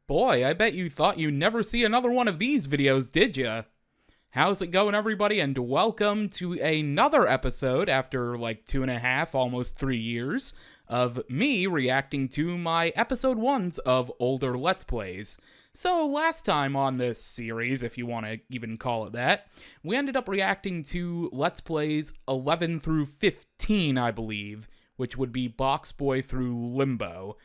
Boy, I bet you thought you'd never see another one of these videos, did ya? How's it going, everybody, and welcome to another episode after like 2.5, almost 3 years, of me reacting to my episode 1s of older Let's Plays. So last time on this series, if you want to even call it that, we ended up reacting to Let's Plays 11 through 15, I believe, which would be Box Boy through Limbo.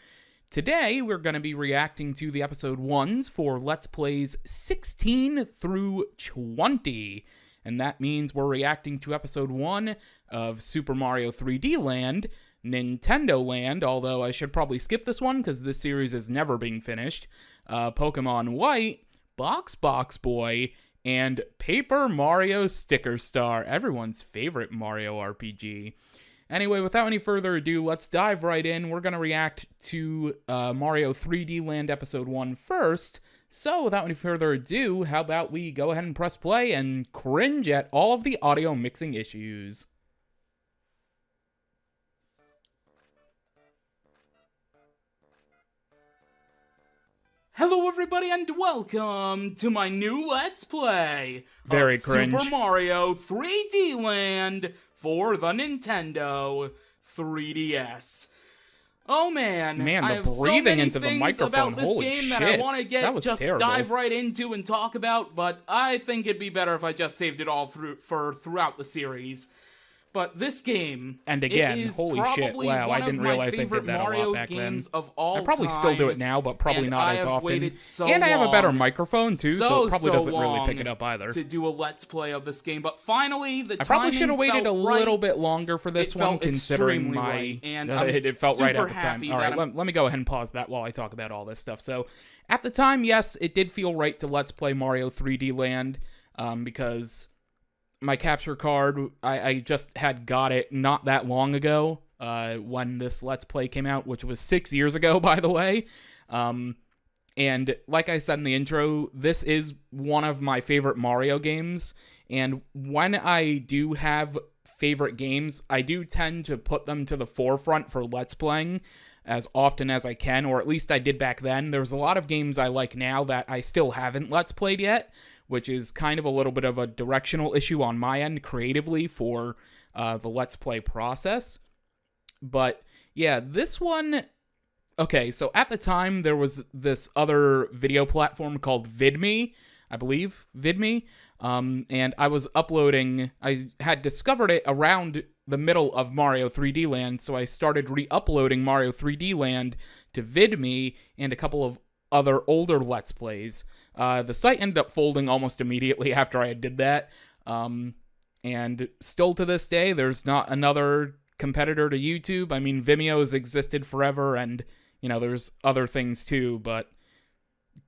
Today, we're going to be reacting to the episode 1s for Let's Plays 16 through 20. And that means we're reacting to episode 1 of Super Mario 3D Land, Nintendo Land, although I should probably skip this one because this series is never being finished, Pokemon White, Box Boy, and Paper Mario Sticker Star, everyone's favorite Mario RPG. Anyway, without any further ado, let's dive right in. We're going to react to Mario 3D Land Episode 1 first. So, without any further ado, how about we go ahead and press play and cringe at all of the audio mixing issues. Hello everybody and welcome to my new Let's Play Very of cringe. Super Mario 3D Land for the Nintendo 3DS. Oh man, Man, I the have so breathing many into the things microphone, about this holy game that shit. I want to That was just terrible. dive right into and talk about, but I think it'd be better if I just saved it all throughout the series. But this game, And again, it is holy shit, probably wow, one I didn't of my realize I favorite did that a Mario lot back then. games of all I probably time, still do it now, but probably and not I as have often. waited so And I have a better long, microphone too, so it probably doesn't really pick it up either. to do a Let's Play of this game, but finally the I probably should have waited a little right. bit longer for this It one, felt considering extremely my... right, and I'm it felt right super at the time. happy All right, that let me go ahead and pause that while I talk about all this stuff. So, at the time, yes, it did feel right to Let's Play Mario 3D Land, because my capture card, I just had got it not that long ago, when this Let's Play came out, which was 6 years ago, by the way. And like I said in the intro, this is one of my favorite Mario games, and when I do have favorite games, I do tend to put them to the forefront for Let's Playing as often as I can, or at least I did back then. There's a lot of games I like now that I still haven't Let's Played yet, which is kind of a little bit of a directional issue on my end creatively for the Let's Play process. But yeah, this one... Okay, so at the time, there was this other video platform called VidMe, I believe, VidMe, and I was uploading... I had discovered it around the middle of Mario 3D Land, so I started re-uploading Mario 3D Land to VidMe and a couple of other older Let's Plays. The site ended up folding almost immediately after I did that, and still to this day, there's not another competitor to YouTube. I mean, Vimeo has existed forever, and, you know, there's other things too, but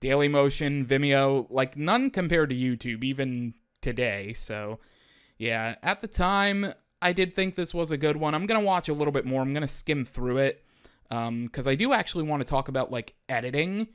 Dailymotion, Vimeo, like, none compared to YouTube, even today, so, yeah, at the time, I did think this was a good one. I'm gonna watch a little bit more. I'm gonna skim through it, because I do actually want to talk about, like, editing.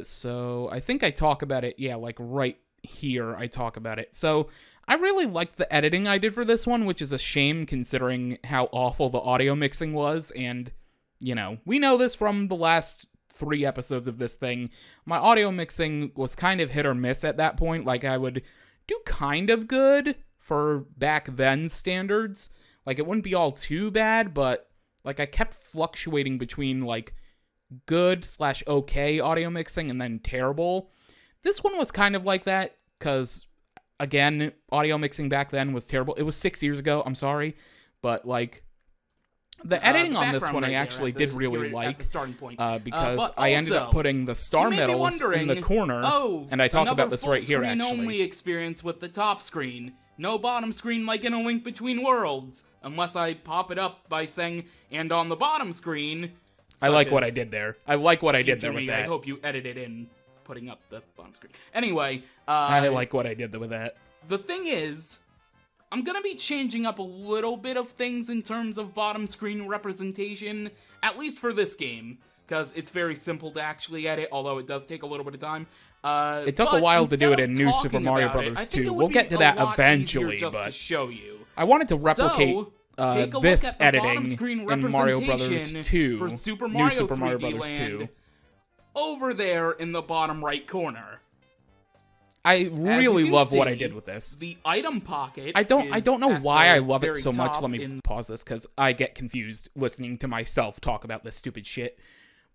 So I think I talk about it, yeah, like right here I talk about it. So I really liked the editing I did for this one, which is a shame considering how awful the audio mixing was, and, you know, we know this from the last 3 episodes of this thing. My audio mixing was kind of hit or miss at that point. Like, I would do kind of good for back then standards. Like, it wouldn't be all too bad, but, like, I kept fluctuating between, like, good/okay audio mixing and then terrible. This one was kind of like that because, again, audio mixing back then was terrible. It was 6 years ago, I'm sorry, but, like, the editing on this one I actually did really like, because I ended up putting the star medals in the corner, and I talk about this right here, actually. Only experience with the top screen. No bottom screen like in A Link Between Worlds, unless I pop it up by saying, and on the bottom screen... I like what I did there. I like what I did there with that. I hope you edited in putting up the bottom screen. Anyway, I like what I did with that. The thing is, I'm gonna be changing up a little bit of things in terms of bottom screen representation, at least for this game, because it's very simple to actually edit, although it does take a little bit of time. It took a while to do it in New Super Mario Bros. 2. We'll get to that eventually, just but to show you. I wanted to replicate this editing screen in Mario Bros. 2, for Super New Mario Super Mario 3D Bros. Land. 2. over there in the bottom right corner. I really can love what I see, did with this. The item pocket. I don't know at why the I love it very so much. top Let me pause this because I get confused listening to myself talk about this stupid shit.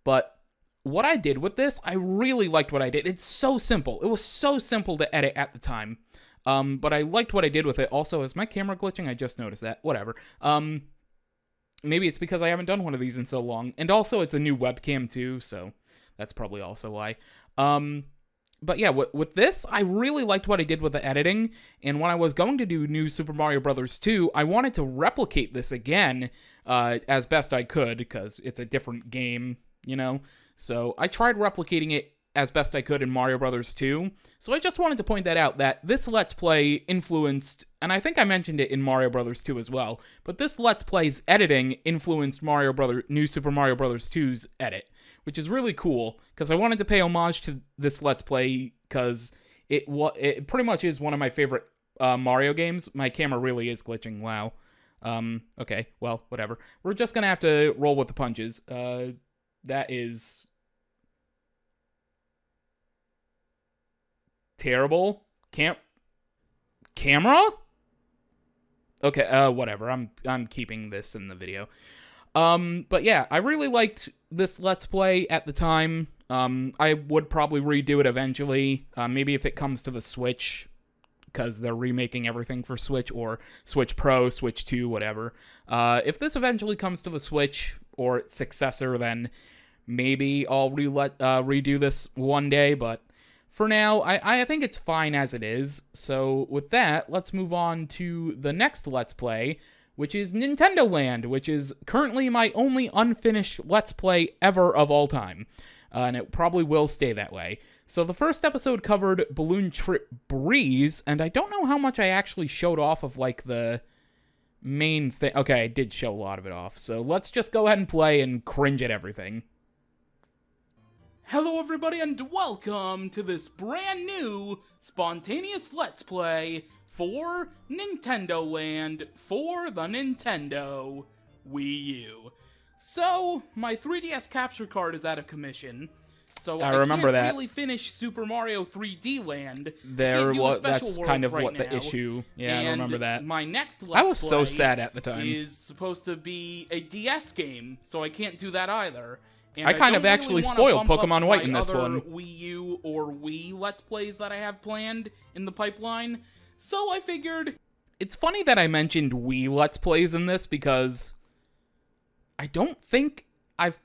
But what I did with this, I really liked what I did. It's so simple. It was so simple to edit at the time. But I liked what I did with it. Also, is my camera glitching? I just noticed that. Whatever. Maybe it's because I haven't done one of these in so long. And also, it's a new webcam too, so that's probably also why. But yeah, with this, I really liked what I did with the editing, and when I was going to do New Super Mario Bros. 2, I wanted to replicate this again as best I could, because it's a different game, you know? So I tried replicating it as best I could in Mario Bros. 2, so I just wanted to point that out, that this Let's Play influenced, and I think I mentioned it in Mario Bros. 2 as well, but this Let's Play's editing influenced New Super Mario Bros. 2's edit, which is really cool, because I wanted to pay homage to this Let's Play, because it pretty much is one of my favorite Mario games. My camera really is glitching, wow. Okay, well, whatever. We're just gonna have to roll with the punches. That is terrible. Camera? Okay, whatever. I'm keeping this in the video. But yeah, I really liked this Let's Play at the time. I would probably redo it eventually. Maybe if it comes to the Switch, because they're remaking everything for Switch, or Switch Pro, Switch 2, whatever. If this eventually comes to the Switch, or its successor, then maybe I'll redo this one day, but for now, I think it's fine as it is. So with that, let's move on to the next Let's Play, which is Nintendo Land, which is currently my only unfinished Let's Play ever of all time. And it probably will stay that way. So the first episode covered Balloon Trip Breeze, and I don't know how much I actually showed off of, like, the main thing. Okay, I did show a lot of it off. So let's just go ahead and play and cringe at everything. Hello everybody and welcome to this brand new spontaneous Let's Play for Nintendo Land for the Nintendo Wii U. So, my 3DS capture card is out of commission, so I remember can't that. really finish Super Mario 3D Land. That's kind of what the issue. Yeah, I remember that. My next Let's I was Play so sad at the time. is supposed to be a DS game, so I can't do that either. And I kind of don't actually really wanna spoiled bump Pokemon up White in my this other one. Wii U or Wii Let's Plays that I have planned in the pipeline, so I figured... It's funny that I mentioned Wii Let's Plays in this, because I don't think I've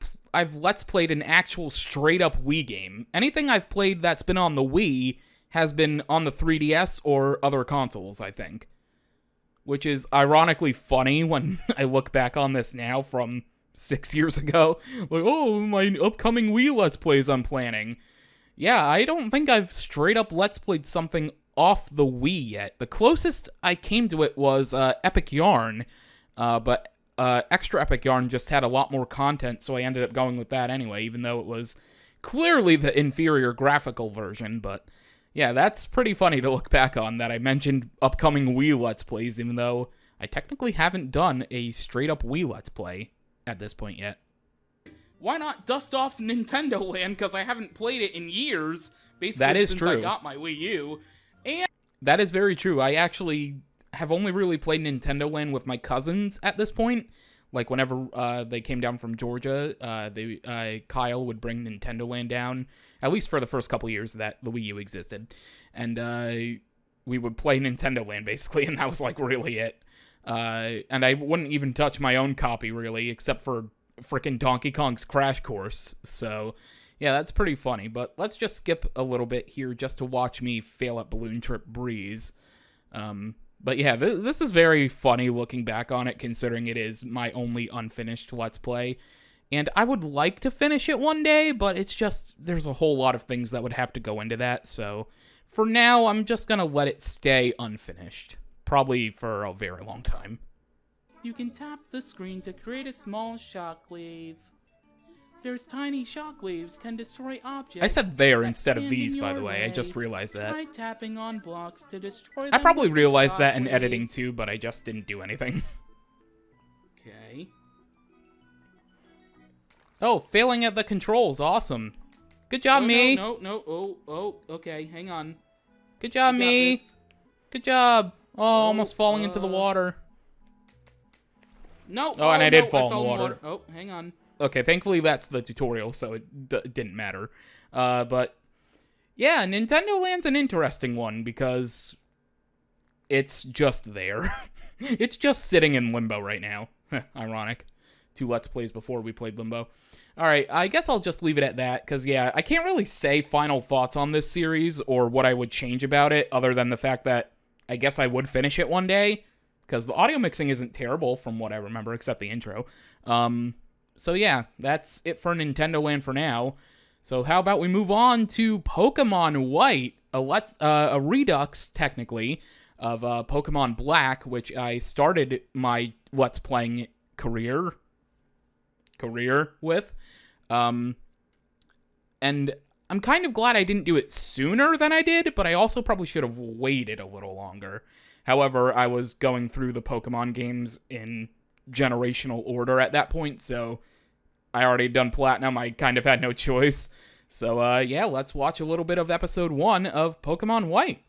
Let's Played an actual straight-up Wii game. Anything I've played that's been on the Wii has been on the 3DS or other consoles, I think. Which is ironically funny when I look back on this now from 6 years ago. Like, oh, my upcoming Wii Let's Plays I'm planning. Yeah, I don't think I've straight up Let's Played something off the Wii yet. The closest I came to it was Epic Yarn, but Extra Epic Yarn just had a lot more content, so I ended up going with that anyway, even though it was clearly the inferior graphical version. But yeah, that's pretty funny to look back on, that I mentioned upcoming Wii Let's Plays, even though I technically haven't done a straight up Wii Let's Play at this point yet. Why not dust off Nintendo Land, because I haven't played it in years, basically that is since true. I got my Wii U. And that is very true. I actually have only really played Nintendo Land with my cousins at this point. Like, whenever they came down from Georgia, Kyle would bring Nintendo Land down, at least for the first couple years that the Wii U existed. And we would play Nintendo Land, basically, and that was, like, really it. And I wouldn't even touch my own copy, really, except for frickin' Donkey Kong's Crash Course. So, yeah, that's pretty funny. But let's just skip a little bit here just to watch me fail at Balloon Trip Breeze. But yeah, this is very funny looking back on it, considering it is my only unfinished Let's Play. And I would like to finish it one day, but it's just, there's a whole lot of things that would have to go into that. So, for now, I'm just gonna let it stay unfinished. Probably for a very long time. you can tap the screen to create a small shockwave. There's tiny shockwaves can destroy objects. I said there instead of these, by the way. I just realized that. Try tapping on blocks to destroy them. I probably with a realized that in shockwave. editing too, but I just didn't do anything. Okay. Oh, failing at the controls. Awesome. Good job, me. No. Oh, okay. Hang on. Good job, You got me. this. Good job. Oh, almost falling into the water. No. Oh, and I did fall in fell the water. Oh, hang on. Okay, thankfully that's the tutorial, so it didn't matter. But yeah, Nintendo Land's an interesting one because it's just there. It's just sitting in limbo right now. Ironic. 2 Let's Plays before we played Limbo. Alright, I guess I'll just leave it at that, because yeah, I can't really say final thoughts on this series or what I would change about it, other than the fact that I guess I would finish it one day, because the audio mixing isn't terrible from what I remember, except the intro. So yeah, that's it for Nintendo Land for now. So how about we move on to Pokemon White, a redux, technically, of Pokemon Black, which I started my Let's Playing career with. And I'm kind of glad I didn't do it sooner than I did, but I also probably should have waited a little longer. However, I was going through the Pokemon games in generational order at that point, so I already done Platinum. I kind of had no choice. So, yeah, let's watch a little bit of episode 1 of Pokemon White.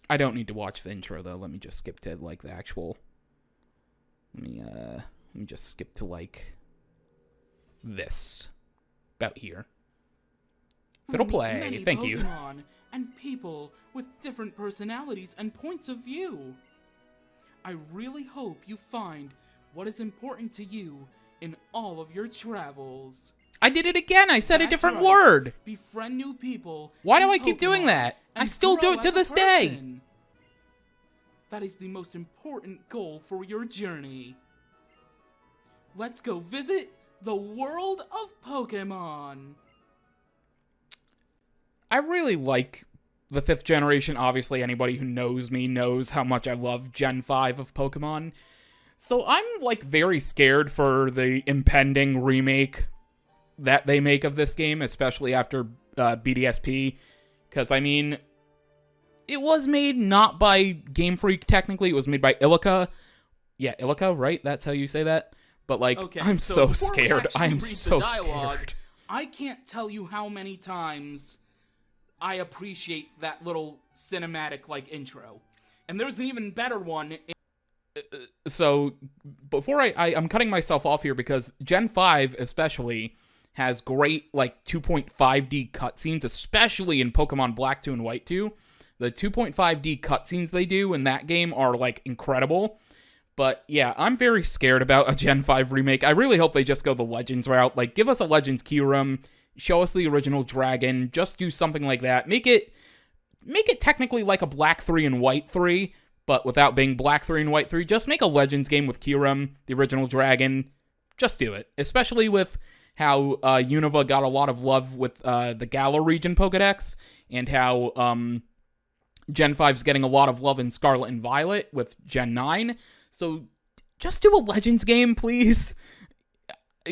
I don't need to watch the intro, though. Let me just skip to, like, the actual... Let me just skip to, like, this. About here. Fiddle play. Many Thank you. Pokemon and people with different personalities and points of view. I really hope you find what is important to you in all of your travels. I did it again. I said a That's different right. word. Befriend new people. Why do and I keep doing Pokemon that? I and still do grow it to as a this day. person. That is the most important goal for your journey. Let's go visit the world of Pokemon. I really like the 5th generation. Obviously, anybody who knows me knows how much I love Gen 5 of Pokemon. So I'm, like, very scared for the impending remake that they make of this game, especially after BDSP. Because, I mean, it was made not by Game Freak, technically. It was made by Illica. Yeah, Illica, right? That's how you say that? But, like, Okay, I'm so so scared. I am read the so dialogue, scared. I can't tell you how many times I appreciate that little cinematic, like, intro. And there's an even better one. So, before I'm cutting myself off here because Gen 5 especially has great, like, 2.5D cutscenes, especially in Pokemon Black 2 and White 2. The 2.5D cutscenes they do in that game are, like, incredible. But, yeah, I'm very scared about a Gen 5 remake. I really hope they just go the Legends route. Like, give us a Legends Kyurem, show us the original Dragon, just do something like that. Make it technically like a Black 3 and White 3, but without being Black 3 and White 3. Just make a Legends game with Kyurem, the original Dragon. Just do it. Especially with how Unova got a lot of love with the Galar region Pokedex, and how Gen 5's getting a lot of love in Scarlet and Violet with Gen 9. So just do a Legends game, please.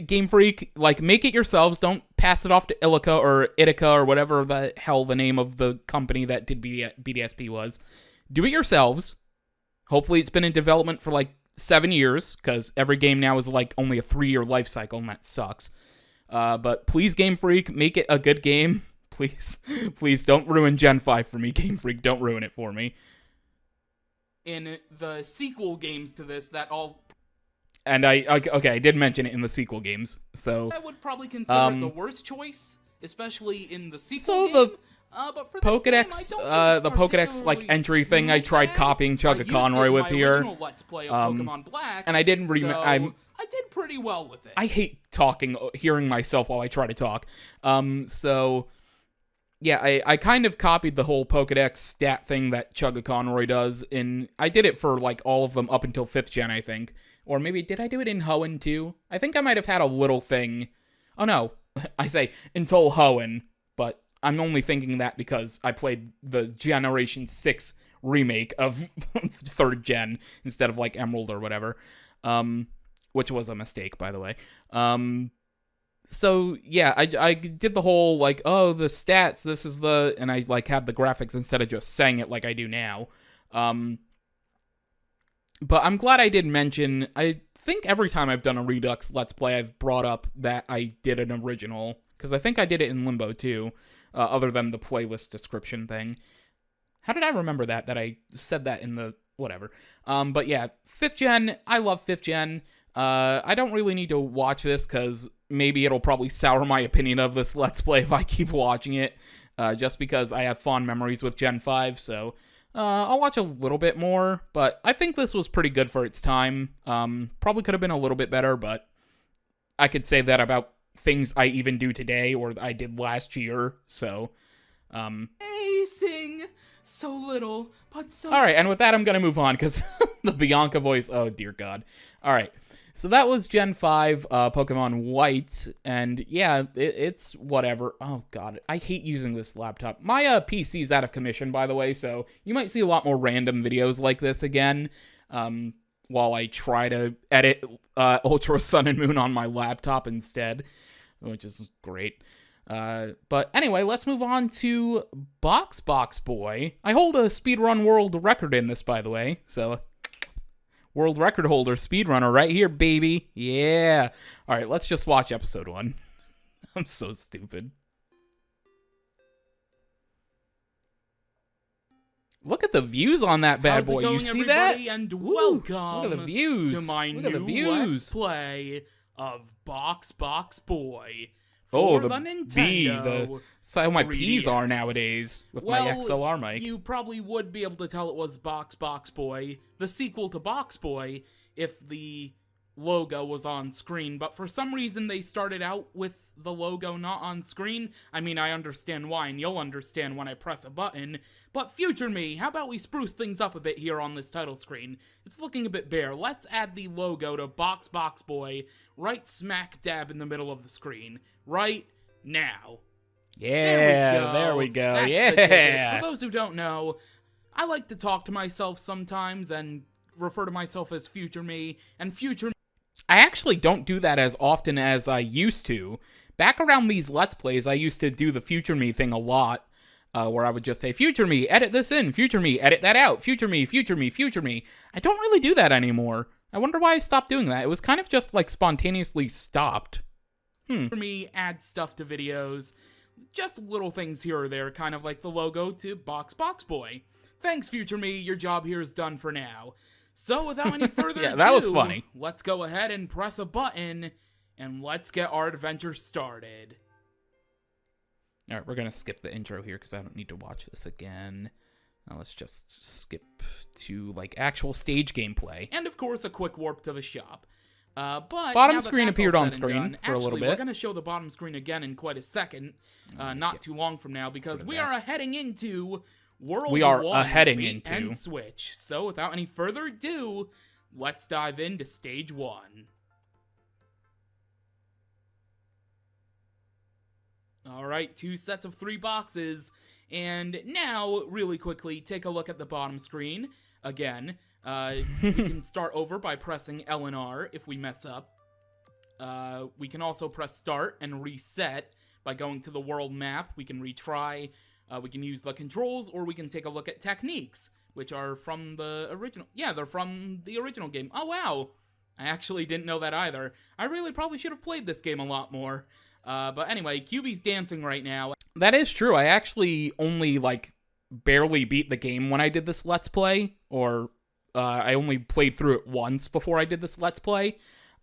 Game Freak, like, make it yourselves. Don't pass it off to Illica or Ithaca or whatever the hell the name of the company that did BDSP was. Do it yourselves. Hopefully it's been in development for, like, 7 years, because every game now is, like, only a 3-year life cycle, and that sucks. But please, Game Freak, make it a good game. Please. Please, don't ruin Gen 5 for me, Game Freak. Don't ruin it for me. In the sequel games to this, that all... And I did mention it in the sequel games, so... I would probably consider it the worst choice, especially in the sequel game. The but for this game, I Pokedex, don't think the it's Pokedex, like, particularly entry thing, I tried bad. copying Chugga Conroy with here. I used it in my original Let's Play of Pokemon Black, and I didn't so I did pretty well with it. I hate hearing myself while I try to talk. So... Yeah, I kind of copied the whole Pokedex stat thing that Chugga Conroy does, and I did it for, like, all of them up until 5th gen, I think. Or maybe, did I do it in Hoenn, too? I think I might have had a little thing. Oh, no. I say until Hoenn, but I'm only thinking that because I played the Generation 6 remake of 3rd gen instead of, like, Emerald or whatever. Which was a mistake, by the way. So, yeah, I did the whole, like, oh, the stats, this is the... And I, like, had the graphics instead of just saying it like I do now. But I'm glad I did mention... I think every time I've done a Redux Let's Play, I've brought up that I did an original, because I think I did it in Limbo too, other than the playlist description thing. How did I remember that I said that in the whatever? But yeah, 5th gen, I love 5th gen. I don't really need to watch this, because maybe it'll probably sour my opinion of this Let's Play if I keep watching it, just because I have fond memories with Gen 5, so I'll watch a little bit more, but I think this was pretty good for its time. Probably could have been a little bit better, but I could say that about things I even do today, or I did last year, so, Amazing! So little, but so... Alright, and with that, I'm gonna move on, because the Bianca voice, oh dear god. Alright, so that was Gen 5, Pokemon White, and yeah, it's whatever. Oh god, I hate using this laptop. My PC's out of commission, by the way, so you might see a lot more random videos like this again, while I try to edit Ultra Sun and Moon on my laptop instead, which is great. But anyway, let's move on to Box Boy. I hold a speedrun world record in this, by the way, so... World record holder, speedrunner, right here, baby. Yeah. All right, let's just watch episode 1. I'm so stupid. Look at the views on that bad boy. You see that? And Ooh, welcome look at the views. to my new Let's Play of Box Boy. Oh, For the the Nintendo. B, that's how my 3DS. P's are nowadays with my XLR mic. You probably would be able to tell it was Box Boy, the sequel to Box Boy, if the logo was on screen, but for some reason they started out with the logo not on screen. I mean, I understand why, and you'll understand when I press a button, but future me, how about we spruce things up a bit here on this title screen? It's looking a bit bare. Let's add the logo to Box Boy right smack dab in the middle of the screen. Right now. Yeah, there we go. That's Yeah. the ticket. For those who don't know, I like to talk to myself sometimes and refer to myself as future me, and future I actually don't do that as often as I used to. Back around these Let's Plays, I used to do the future me thing a lot, where I would just say, future me, edit this in, future me, edit that out, future me, future me, future me. I don't really do that anymore. I wonder why I stopped doing that. It was kind of just, like, spontaneously stopped. For me, add stuff to videos, just little things here or there, kind of like the logo to Box Boy. Thanks, future me, your job here is done for now. So without any further Yeah, ado, that was funny. Let's go ahead and press a button, and let's get our adventure started. Alright, we're gonna skip the intro here, because I don't need to watch this again. Now let's just skip to, like, actual stage gameplay. And of course, a quick warp to the shop. But bottom now that screen that's appeared all on said and screen done, for a little actually, bit. We're going to show the bottom screen again in quite a second, not too long from now, because we are heading into World We are 1 heading Beat into. and Switch. So without any further ado, let's dive into Stage 1. Alright, 2 sets of 3 boxes, and now, really quickly, take a look at the bottom screen. Again, we can start over by pressing L and R if we mess up. We can also press start and reset by going to the world map. We can retry, we can use the controls, or we can take a look at techniques, which are from the original. Yeah, they're from the original game. Oh, wow. I actually didn't know that either. I really probably should have played this game a lot more. But anyway, QB's dancing right now. That is true. I actually only, like, barely beat the game when I did this Let's Play, or I only played through it once before I did this Let's Play.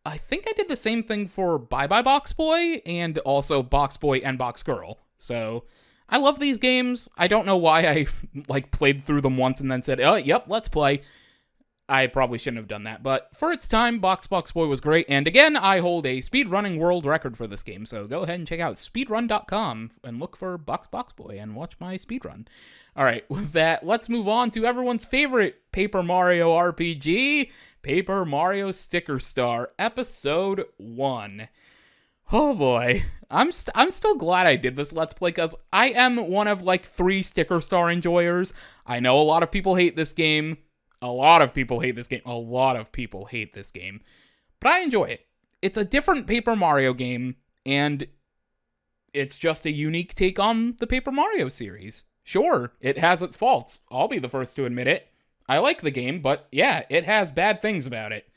I think I did the same thing for Bye Bye Box Boy, and also Box Boy and Box Girl. So, I love these games. I don't know why I, like, played through them once and then said, oh, yep, Let's Play. I probably shouldn't have done that, but for its time, Box Boy was great, and again, I hold a speedrunning world record for this game, so go ahead and check out speedrun.com and look for Box Boy and watch my speedrun. Alright, with that, let's move on to everyone's favorite Paper Mario RPG, Paper Mario Sticker Star, Episode 1. Oh boy, I'm still glad I did this Let's Play, because I am one of, like, 3 Sticker Star enjoyers. I know a lot of people hate this game. A lot of people hate this game. A lot of people hate this game. But I enjoy it. It's a different Paper Mario game, and it's just a unique take on the Paper Mario series. Sure, it has its faults. I'll be the first to admit it. I like the game, but yeah, it has bad things about it.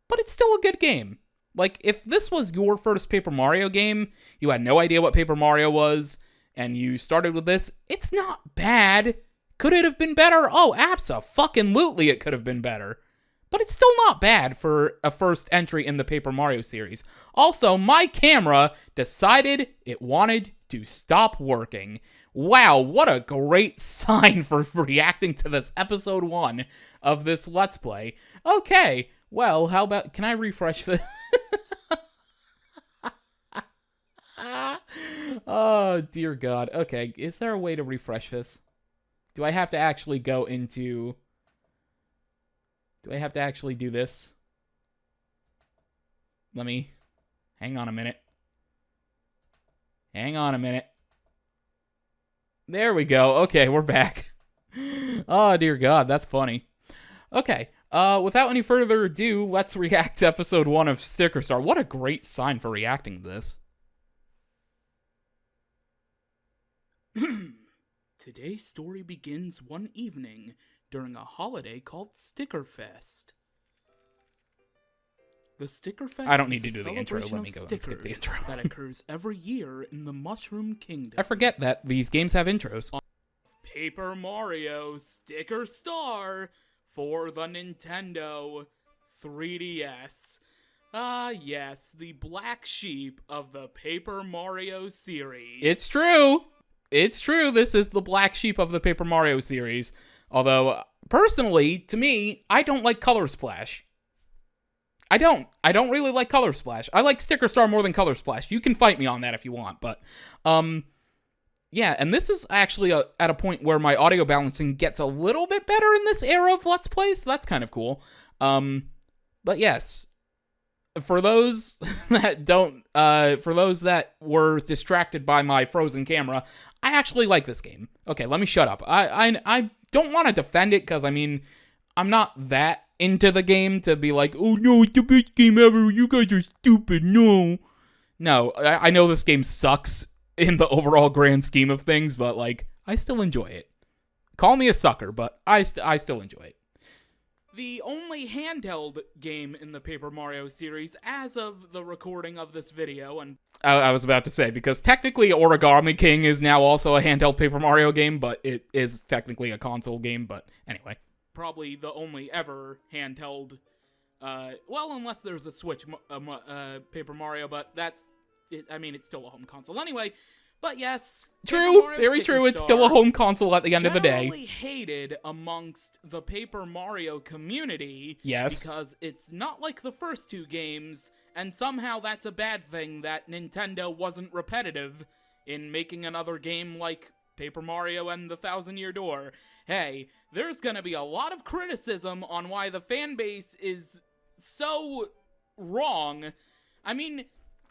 but it's still a good game. Like, if this was your first Paper Mario game, you had no idea what Paper Mario was, and you started with this, it's not bad. Could it have been better? Oh, abso-fucking-lutely it could have been better. But it's still not bad for a first entry in the Paper Mario series. Also, my camera decided it wanted to stop working. Wow, what a great sign for reacting to this episode 1 of this Let's Play. Okay, well, how about... Can I refresh this? Oh, dear God. Okay, is there a way to refresh this? Do I have to actually go into... Do I have to actually do this? Let me... Hang on a minute. Hang on a minute. There we go. Okay, we're back. Oh, dear God, that's funny. Okay, without any further ado, let's react to episode 1 of Sticker Star. What a great sign for reacting to this. Today's story begins one evening during a holiday called Sticker Fest. The Sticker Fest I don't need is to a do the intro. celebration Let me of go and skip the stickers intro. that occurs every year in the Mushroom Kingdom. I forget that these games have intros. Paper Mario Sticker Star for the Nintendo 3DS. Ah, yes, the black sheep of the Paper Mario series. It's true. It's true. This is the black sheep of the Paper Mario series. Although, personally, to me, I don't like Color Splash. I don't really like Color Splash. I like Sticker Star more than Color Splash. You can fight me on that if you want, but, yeah, and this is actually at a point where my audio balancing gets a little bit better in this era of Let's Play, so that's kind of cool. But yes, for those that for those that were distracted by my frozen camera, I actually like this game. Okay, let me shut up. I don't want to defend it, because, I mean, I'm not that into the game to be like, oh no, it's the best game ever, you guys are stupid, no. No, I know this game sucks in the overall grand scheme of things, but, like, I still enjoy it. Call me a sucker, but I still enjoy it. The only handheld game in the Paper Mario series as of the recording of this video, and I was about to say, because technically Origami King is now also a handheld Paper Mario game, but it is technically a console game, but anyway. probably the only ever handheld, well, unless there's a Switch Paper Mario, but that's, I mean, it's still a home console anyway. But yes, true, very true. It's still a home console at the end of the day. Generally hated amongst the Paper Mario community. Yes, because it's not like the first two games, and somehow that's a bad thing that Nintendo wasn't repetitive in making another game like Paper Mario and the Thousand-Year Door. Hey, there's gonna be a lot of criticism on why the fan base is so wrong. I mean,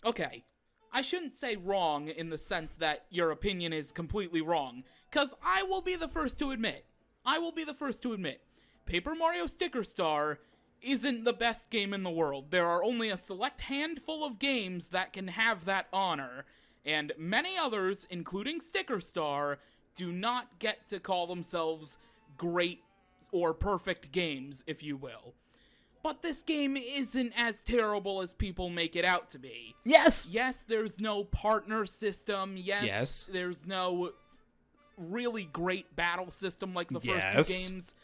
okay, I shouldn't say wrong in the sense that your opinion is completely wrong, because I will be the first to admit, Paper Mario Sticker Star isn't the best game in the world. There are only a select handful of games that can have that honor, and many others, including Sticker Star, do not get to call themselves great or perfect games, if you will. But this game isn't as terrible as people make it out to be. yes, Yes, there's no partner system. Yes, there's no really great battle system like the first two games.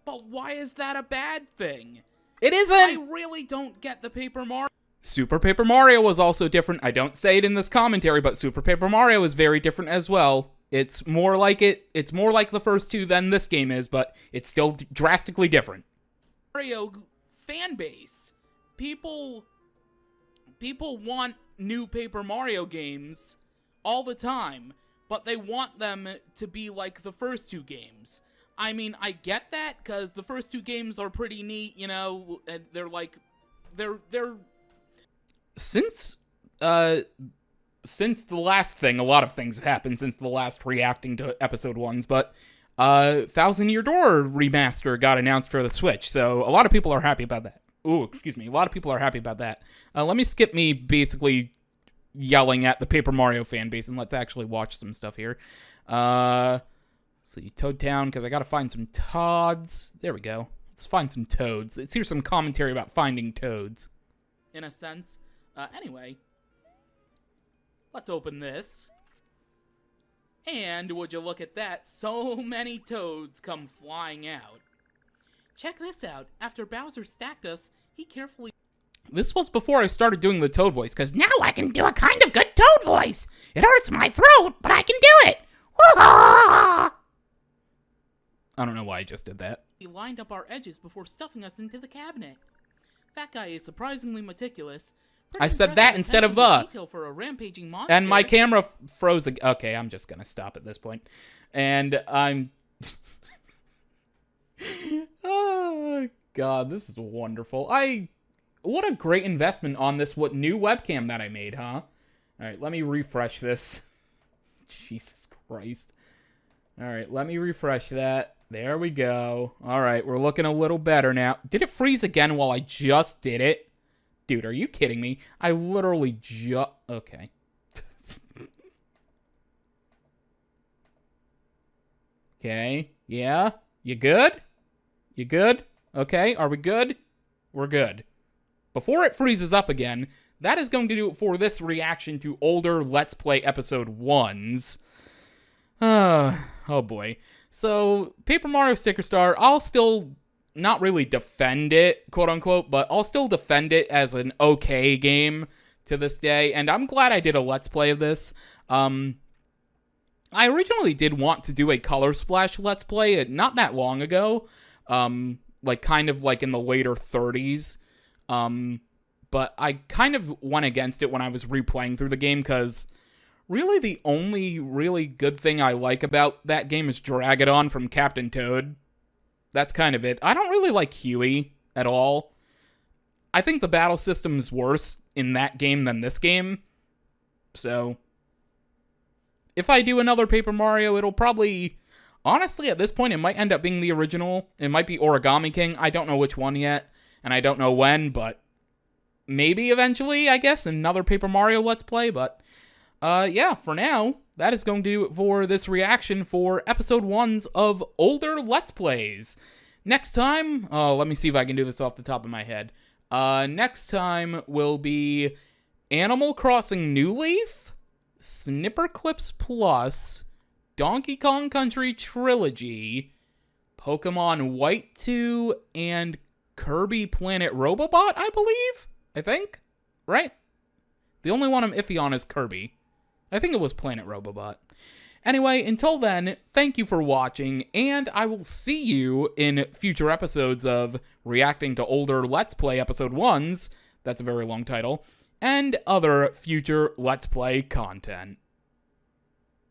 But why is that a bad thing? It isn't. I really don't get the Paper Mario. Super Paper Mario was also different. I don't say it in this commentary, but Super Paper Mario is very different as well. It's more like the first two than this game is, but it's still drastically different. Mario fan base. People want new Paper Mario games all the time, but they want them to be like the first two games. I mean, I get that, because the first two games are pretty neat, you know, and they're like, they're... Since the last thing, a lot of things have happened since the last reacting to episode 1s, but Thousand-Year Door remaster got announced for the Switch, so a lot of people are happy about that. Ooh, excuse me, a lot of people are happy about that. Let me skip me basically yelling at the Paper Mario fan base, and let's actually watch some stuff here. Let's see, Toad Town, because I gotta find some Toads. There we go. Let's find some toads. Let's hear some commentary about finding toads. In a sense. Anyway. Let's open this. And would you look at that, so many toads come flying out. Check this out. After Bowser stacked us, he carefully... This was before I started doing the toad voice, because now I can do a kind of good toad voice. It hurts my throat, but I can do it. I don't know why I just did that. He lined up our edges before stuffing us into the cabinet. That guy is surprisingly meticulous. I said that instead of the. For a rampaging monster. And my camera froze. Okay, I'm just gonna stop at this point. And I'm... Oh, God, this is wonderful. What a great investment on this new webcam that I made, huh? Alright, let me refresh this. Jesus Christ. Alright, let me refresh that. There we go. Alright, we're looking a little better now. Did it freeze again while I just did it? Dude, are you kidding me? I literally just... Okay. Okay, yeah? You good? You good? Okay, are we good? We're good. Before it freezes up again, that is going to do it for this reaction to older Let's Play episode 1s. Oh boy. So, Paper Mario Sticker Star, I'll still not really defend it, quote-unquote, but I'll still defend it as an okay game to this day, and I'm glad I did a Let's Play of this. I originally did want to do a Color Splash Let's Play not that long ago, kind of in the later 30s, but I kind of went against it when I was replaying through the game, because really the only really good thing I like about that game is Dragadon from Captain Toad. That's kind of it. I don't really like Huey at all. I think the battle system is worse in that game than this game. So, if I do another Paper Mario, it'll probably... Honestly, at this point, it might end up being the original. It might be Origami King. I don't know which one yet, and I don't know when, but maybe eventually, I guess, another Paper Mario Let's Play. But, yeah, for now, that is going to do it for this reaction for episode 1s of older Let's Plays. Next time, let me see if I can do this off the top of my head. Next time will be Animal Crossing New Leaf, Snipper Clips Plus, Donkey Kong Country Trilogy, Pokemon White 2, and Kirby Planet Robobot, I think? Right? The only one I'm iffy on is Kirby. I think it was Planet Robobot. Anyway, until then, thank you for watching, and I will see you in future episodes of reacting to older Let's Play episode 1s, that's a very long title, and other future Let's Play content.